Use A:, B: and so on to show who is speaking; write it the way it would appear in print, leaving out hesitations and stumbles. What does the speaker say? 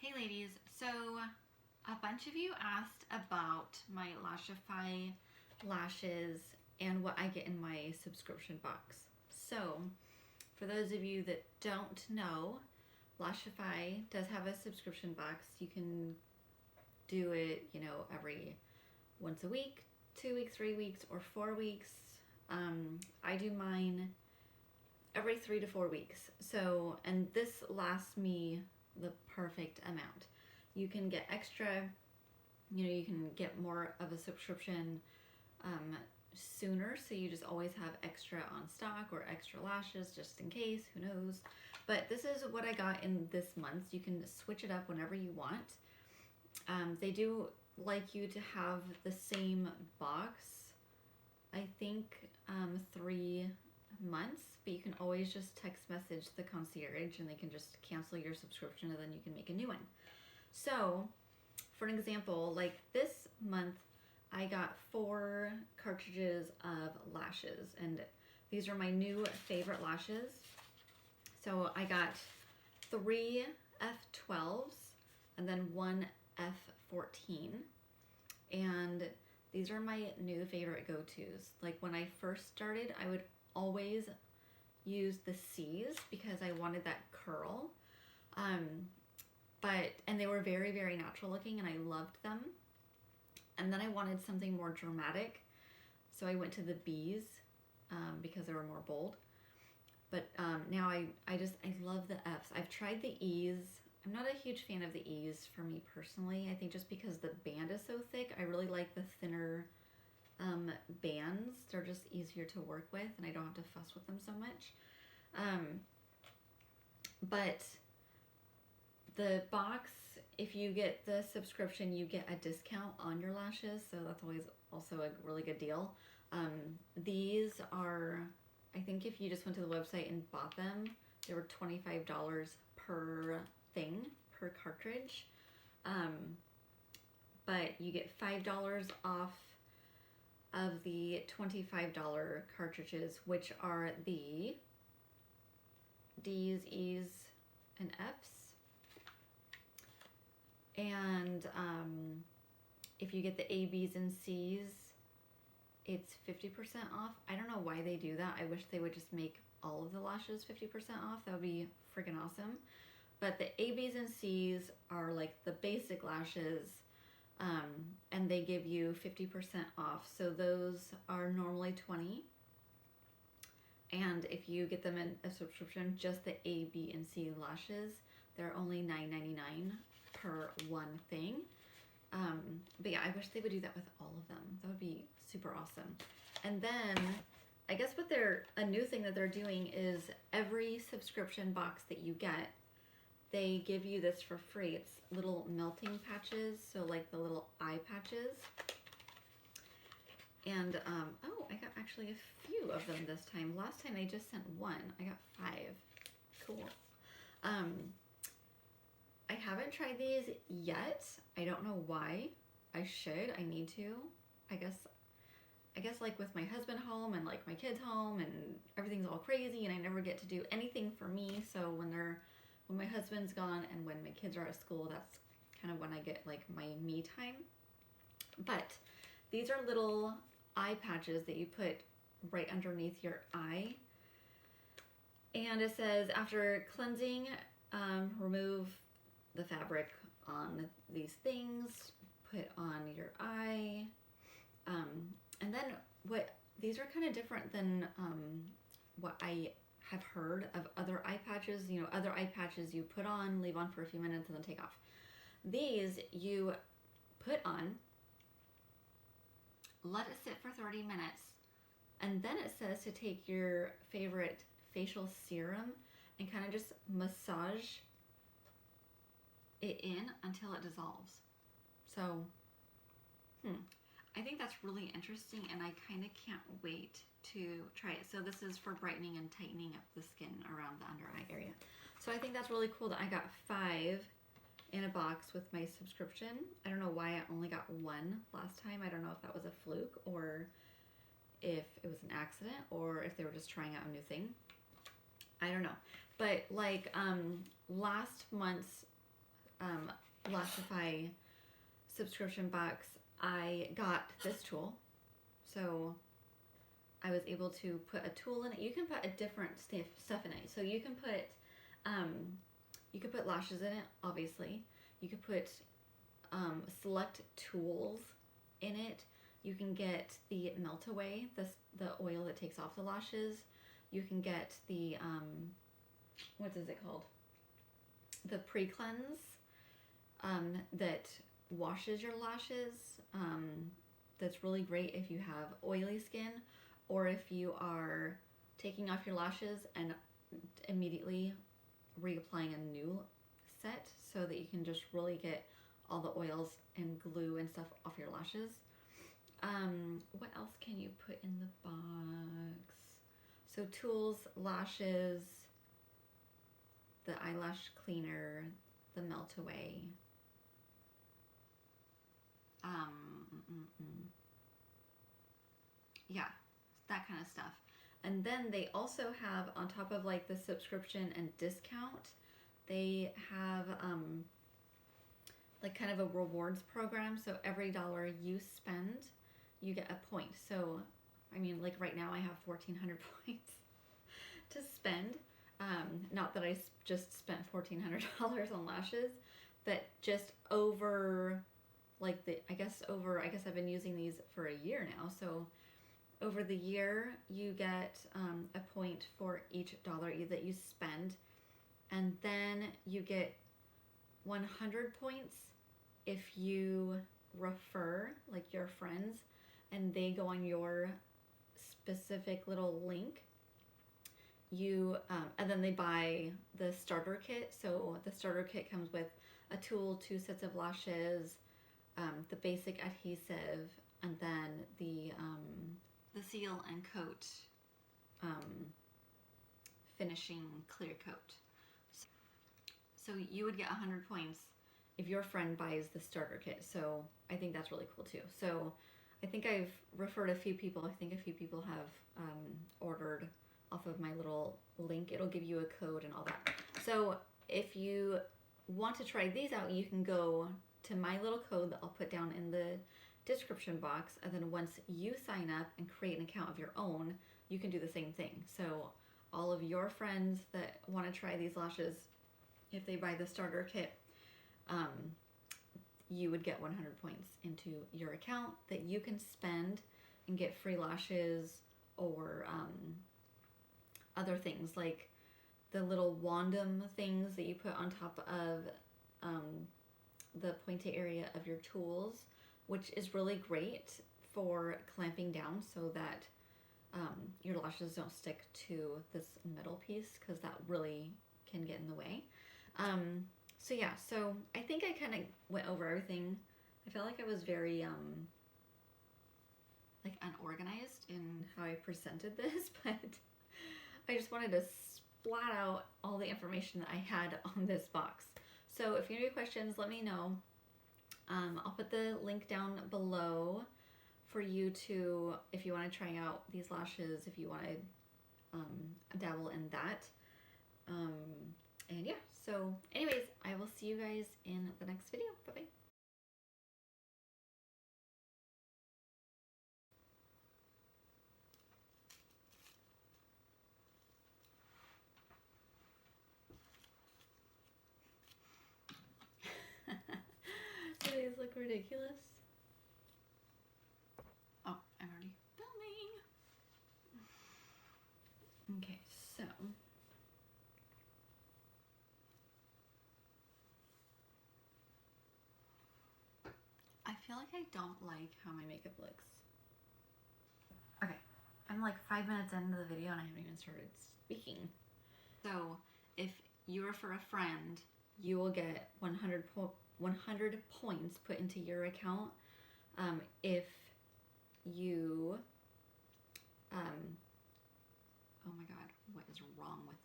A: Hey ladies, so a bunch of you asked about my Lashify lashes and what I get in my subscription box. So for those of you that don't know, Lashify does have a subscription box. You can do it, every once a week, 2 weeks, 3 weeks, or 4 weeks. I do mine every 3 to 4 weeks. So, and this lasts me the perfect amount. You can get extra, you can get more of a subscription sooner, so you just always have extra on stock or extra lashes just in case, who knows. But this is what I got in this month. You can switch it up whenever you want. They do like you to have the same box, I think 3 months, but you can always just text message the concierge and they can just cancel your subscription and then you can make a new one. So for an example, like this month I got 4 cartridges of lashes, and these are my new favorite lashes. So I got 3 F12s and then 1 F14, and these are my new favorite go-tos. Like when I first started, I would always use the C's because I wanted that curl. And they were very, very natural looking and I loved them. And then I wanted something more dramatic, so I went to the B's because they were more bold. But now I love the F's. I've tried the E's. I'm not a huge fan of the E's for me personally. I think just because the band is so thick, I really like the thinner bands. They're just easier to work with and I don't have to fuss with them so much. But the box, if you get the subscription, you get a discount on your lashes, so that's always also a really good deal. These are, I think if you just went to the website and bought them, they were $25 per thing, per cartridge. But you get $5 off of the $25 cartridges, which are the D's, E's, and F's. And if you get the A, B's, and C's, it's 50% off. I don't know why they do that. I wish they would just make all of the lashes 50% off. That would be freaking awesome. But the A, B's, and C's are like the basic lashes, and they give you 50% off. So those are normally $20. And if you get them in a subscription, just the A, B, and C lashes, they're only $9.99 per one thing. But yeah, I wish they would do that with all of them. That would be super awesome. And then I guess a new thing that they're doing is every subscription box that you get, they give you this for free. It's little melting patches, so like the little eye patches. And oh, I got actually a few of them this time. Last time I just sent 1. I got 5. Cool. I haven't tried these yet. I don't know why. I should. I need to. I guess like with my husband home and like my kids home and everything's all crazy and I never get to do anything for me. So when my husband's gone and when my kids are at school, that's kind of when I get like my me time. But these are little eye patches that you put right underneath your eye. And it says, after cleansing, remove the fabric on these things, put on your eye. And then these are kind of different than what I have heard of other eye patches. Other eye patches you put on, leave on for a few minutes, and then take off. These you put on, let it sit for 30 minutes, and then it says to take your favorite facial serum and kind of just massage it in until it dissolves. So, I think that's really interesting and I kind of can't wait to try it. So this is for brightening and tightening up the skin around the under eye area. So I think that's really cool that I got 5 in a box with my subscription. I don't know why I only got 1 last time. I don't know if that was a fluke or if it was an accident or if they were just trying out a new thing. I don't know. But like last month's Lashify subscription box, I got this tool. So I was able to put a tool in it. You can put a different stuff in it. So you can put lashes in it, obviously. You could put select tools in it. You can get the melt away, the oil that takes off the lashes. You can get the what is it called? The pre-cleanse that washes your lashes. That's really great if you have oily skin, or if you are taking off your lashes and immediately reapplying a new set, so that you can just really get all the oils and glue and stuff off your lashes. What else can you put in the box? So tools, lashes, the eyelash cleaner, the melt away. Yeah, that kind of stuff. And then they also have, on top of like the subscription and discount, they have like kind of a rewards program. So every dollar you spend, you get a point. So I mean, like right now I have 1,400 points to spend. Not that I just spent $1,400 on lashes, but just over like I guess I've been using these for a year now. So over the year, you get a point for each dollar that you spend, and then you get 100 points if you refer like your friends and they go on your specific little link. You and then they buy the starter kit. So the starter kit comes with a tool, 2 sets of lashes, the basic adhesive, and then the seal and coat finishing clear coat. So you would get 100 points if your friend buys the starter kit. So I think that's really cool too. So I think I've referred a few people. I think a few people have ordered off of my little link. It'll give you a code and all that. So if you want to try these out, you can go to my little code that I'll put down in the description box, and then once you sign up and create an account of your own, you can do the same thing. So all of your friends that want to try these lashes, if they buy the starter kit, you would get 100 points into your account that you can spend and get free lashes, or other things like the little wandum things that you put on top of the pointy area of your tools, which is really great for clamping down so that your lashes don't stick to this metal piece, because that really can get in the way. So yeah, so I think I kind of went over everything. I felt like I was very like unorganized in how I presented this, but I just wanted to splat out all the information that I had on this box. So if you have any questions, let me know. I'll put the link down below for you to, if you want to try out these lashes, if you want to dabble in that. And yeah, so anyways, I will see you guys in the next video. Bye-bye. Do these look ridiculous? Oh, I'm already filming. Okay, so I feel like I don't like how my makeup looks. Okay, I'm like 5 minutes into the video and I haven't even started speaking. So if you refer a friend, you will get 100 points put into your account. If you, oh my God, what is wrong with